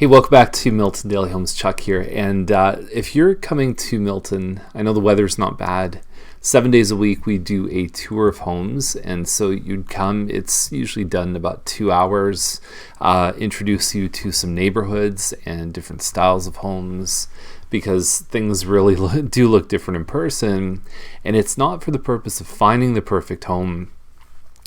Hey, welcome back to Milton Daily Homes. Chuck here. And if you're coming to Milton, I know the weather's not bad. 7 days a week we do a tour of homes, and so you'd come. It's usually done in about 2 hours. Introduce you to some neighborhoods and different styles of homes, because things really do look different in person. And it's not for the purpose of finding the perfect home.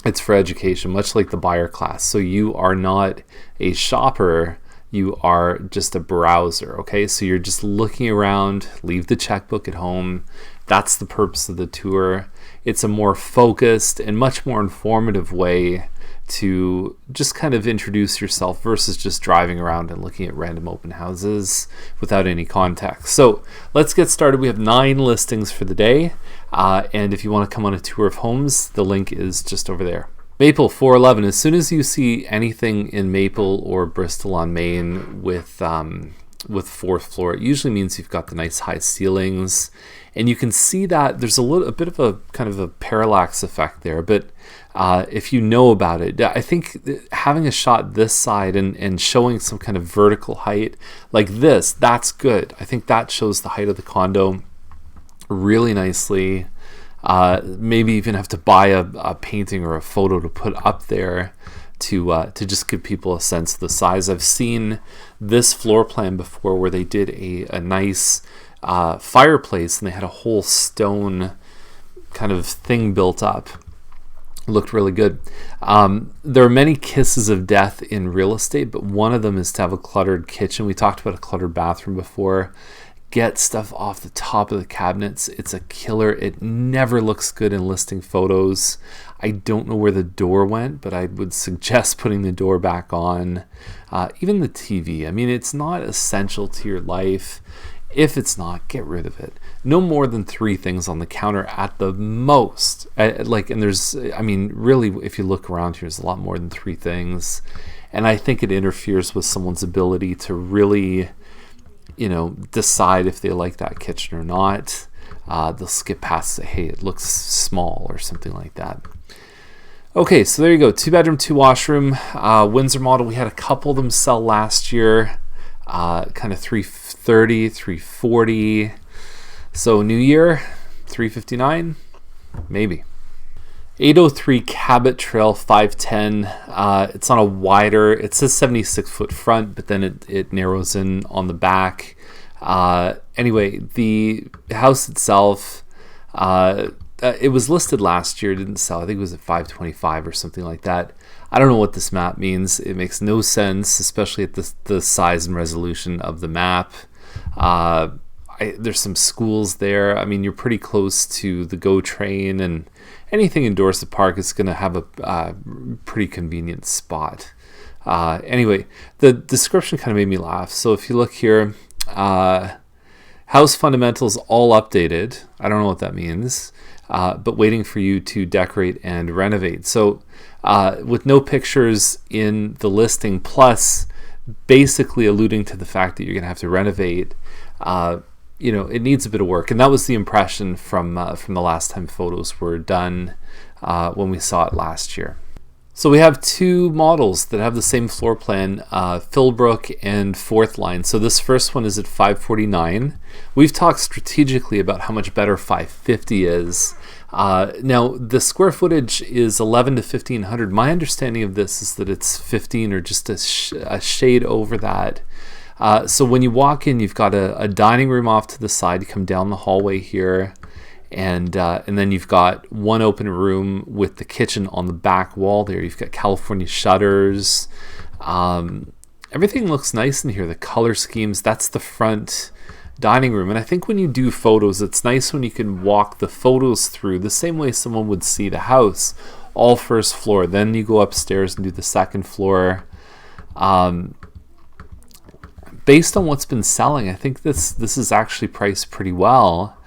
It's for education, much like the buyer class. So you are not a shopper. You are just a browser, okay? So you're just looking around, leave the checkbook at home. That's the purpose of the tour. It's a more focused and much more informative way to just kind of introduce yourself versus just driving around and looking at random open houses without any context. So let's get started. We have 9 listings for the day. And if you want to come on a tour of homes, the link is just over there. Maple 411. As soon as you see anything in Maple or Bristol on Main with fourth floor, it usually means you've got the nice high ceilings, and you can see that there's a bit of a kind of a parallax effect there. But if you know about it, I think having a shot this side and showing some kind of vertical height like this, that's good. I think that shows the height of the condo really nicely. Maybe even have to buy a painting or a photo to put up there to just give people a sense of the size. I've seen this floor plan before where they did a nice fireplace, and they had a whole stone kind of thing built up. Looked really good. There are many kisses of death in real estate, but one of them is to have a cluttered kitchen. We talked about a cluttered bathroom before. Get stuff off the top of the cabinets. It's a killer. It never looks good in listing photos. I don't know where the door went, but I would suggest putting the door back on. Even the TV. I mean, it's not essential to your life. If it's not, get rid of it. No more than 3 things on the counter at the most. And there's, I mean, really, if you look around here, there's a lot more than 3 things. And I think it interferes with someone's ability to really, decide if they like that kitchen or not. They'll skip past, say, hey, it looks small or something like that. Okay, so there you go. 2-bedroom, 2-washroom, Windsor model. We had a couple of them sell last year, kind of $330,000, $340,000. So new year, $359,000, maybe. 803 Cabot Trail 510. It's on a wider, it says 76-foot front, but then it narrows in on the back. Anyway, the house itself, it was listed last year, didn't sell. I think it was at 525 or something like that. I don't know what this map means. It makes no sense, especially at the size and resolution of the map. There's some schools there. I mean, you're pretty close to the GO train, and anything in Dorset Park is going to have a pretty convenient spot. Anyway, the description kind of made me laugh. So if you look here, house fundamentals all updated. I don't know what that means, but waiting for you to decorate and renovate. So with no pictures in the listing, plus basically alluding to the fact that you're going to have to renovate, it needs a bit of work. And that was the impression from the last time photos were done when we saw it last year. So we have 2 models that have the same floor plan, Philbrook and Fourth Line. So this first one is at 549. We've talked strategically about how much better 550 is. Now, the square footage is 11 to 1,500. My understanding of this is that it's 15 or just a shade over that. So when you walk in, you've got a dining room off to the side. You come down the hallway here, and then you've got one open room with the kitchen on the back wall there. You've got California shutters. Everything looks nice in here. The color schemes, that's the front dining room. And I think when you do photos, it's nice when you can walk the photos through the same way someone would see the house, all first floor. Then you go upstairs and do the second floor. Based on what's been selling, I think this is actually priced pretty well.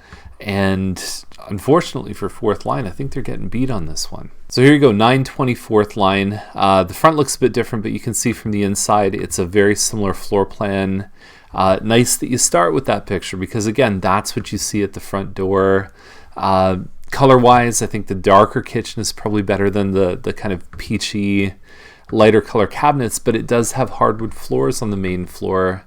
And unfortunately for Fourth Line, I think they're getting beat on this one. So here you go, 920 Fourth Line. The front looks a bit different, but you can see from the inside, it's a very similar floor plan. Nice that you start with that picture, because again, that's what you see at the front door. Color-wise, I think the darker kitchen is probably better than the kind of peachy lighter color cabinets, but it does have hardwood floors on the main floor.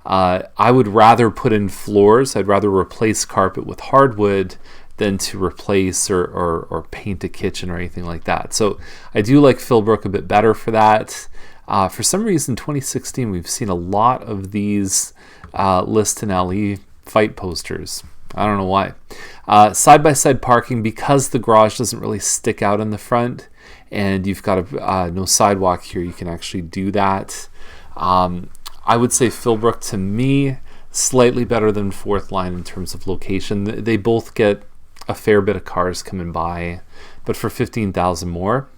I would rather put in floors. I'd rather replace carpet with hardwood than to replace or paint a kitchen or anything like that. So I do like Philbrook a bit better for that. For some reason, 2016, we've seen a lot of these Liston LE fight posters. I don't know why. Side-by-side parking, because the garage doesn't really stick out in the front and you've got no sidewalk here, you can actually do that. I would say Philbrook, to me, slightly better than Fourth Line in terms of location. They both get a fair bit of cars coming by, but for $15,000 more,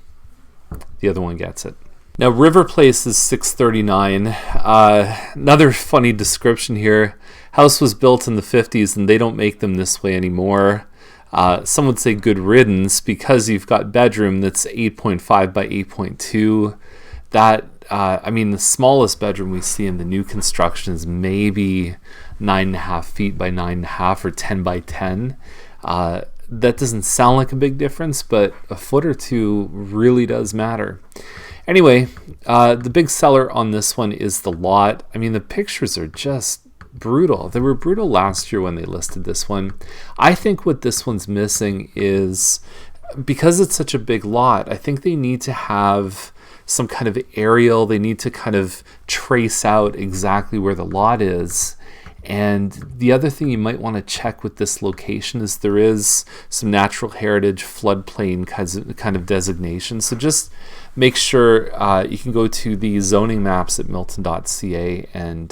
the other one gets it. Now, River Place is $639. Another funny description here. House was built in the 50s and they don't make them this way anymore. Some would say good riddance, because you've got bedroom that's 8.5 by 8.2. That, the smallest bedroom we see in the new construction is maybe 9.5 feet by 9.5 or 10 by 10. That doesn't sound like a big difference, but a foot or two really does matter. Anyway, the big seller on this one is the lot. I mean, the pictures are just brutal. They were brutal last year when they listed this one. I think what this one's missing is, because it's such a big lot, I think they need to have some kind of aerial. They need to kind of trace out exactly where the lot is. And the other thing you might want to check with this location is there is some natural heritage floodplain kind of designation. So just make sure you can go to the zoning maps at milton.ca and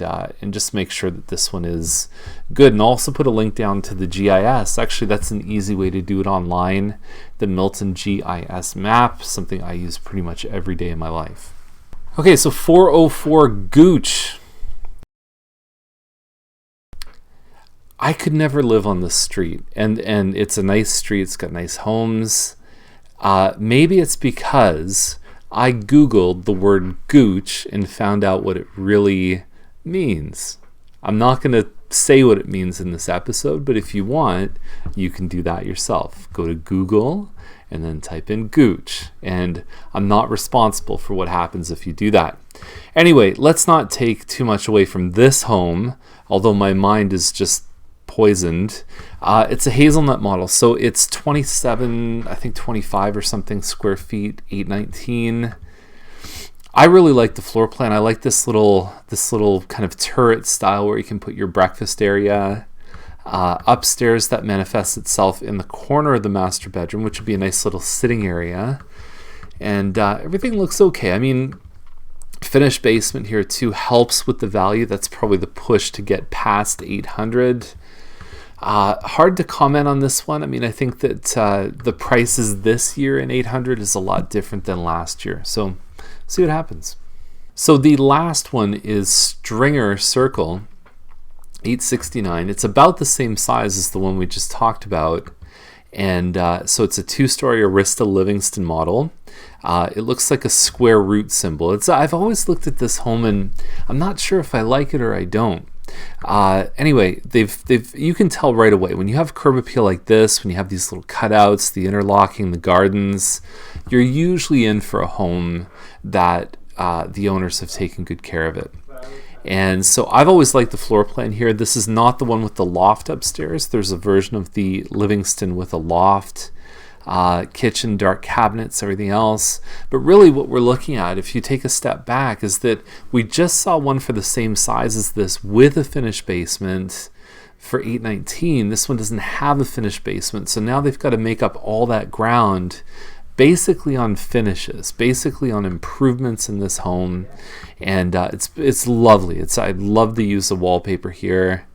just make sure that this one is good. And I'll also put a link down to the GIS. Actually, that's an easy way to do it online. The Milton GIS map, something I use pretty much every day in my life. Okay, so 404 Gooch. I could never live on this street, and it's a nice street. It's got nice homes. Maybe it's because I Googled the word gooch and found out what it really means. I'm not going to say what it means in this episode, but if you want, you can do that yourself. Go to Google and then type in gooch, and I'm not responsible for what happens if you do that. Anyway, let's not take too much away from this home, although my mind is just poisoned. It's a hazelnut model, so it's 27, I think 25 or something square feet, 819. I really like the floor plan. I like this little kind of turret style where you can put your breakfast area. Upstairs, that manifests itself in the corner of the master bedroom, which would be a nice little sitting area. And everything looks okay. I mean, finished basement here too helps with the value. That's probably the push to get past 800. Hard to comment on this one. I mean, I think that the prices this year in 800 is a lot different than last year. So see what happens. So the last one is Stringer Circle, 869. It's about the same size as the one we just talked about. And so it's a 2-story Arista Livingston model. It looks like a square root symbol. I've always looked at this home and I'm not sure if I like it or I don't. Anyway, you can tell right away when you have curb appeal like this, when you have these little cutouts, the interlocking, the gardens, you're usually in for a home that the owners have taken good care of it. And so I've always liked the floor plan here. This is not the one with the loft upstairs. There's a version of the Livingston with a loft, kitchen, dark cabinets, everything else. But really what we're looking at, if you take a step back, is that we just saw one for the same size as this with a finished basement for $819. This one doesn't have a finished basement. So now they've got to make up all that ground basically on finishes, basically on improvements in this home. And it's lovely. I love the use of wallpaper here.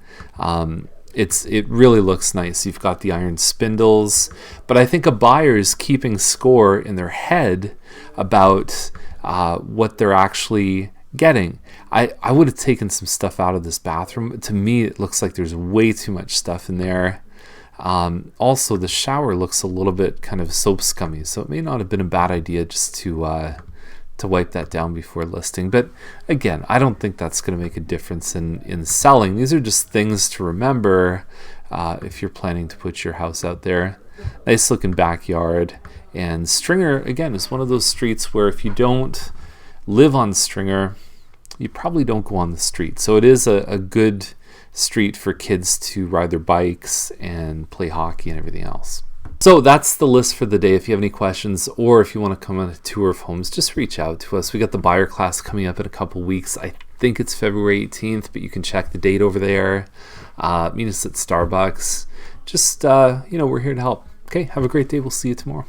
It really looks nice. You've got the iron spindles, but I think a buyer is keeping score in their head about what they're actually getting. I would have taken some stuff out of this bathroom. To me, it looks like there's way too much stuff in there. Also, the shower looks a little bit kind of soap scummy, so it may not have been a bad idea just to wipe that down before listing. But again, I don't think that's going to make a difference in selling. These are just things to remember if you're planning to put your house out there. Nice looking backyard. And Stringer, again, is one of those streets where if you don't live on Stringer, you probably don't go on the street. So it is a good street for kids to ride their bikes and play hockey and everything else. So that's the list for the day. If you have any questions or if you want to come on a tour of homes, just reach out to us. We got the buyer class coming up in a couple weeks. I think it's February 18th, but you can check the date over there. Meet us at Starbucks. Just, we're here to help. Okay, have a great day. We'll see you tomorrow.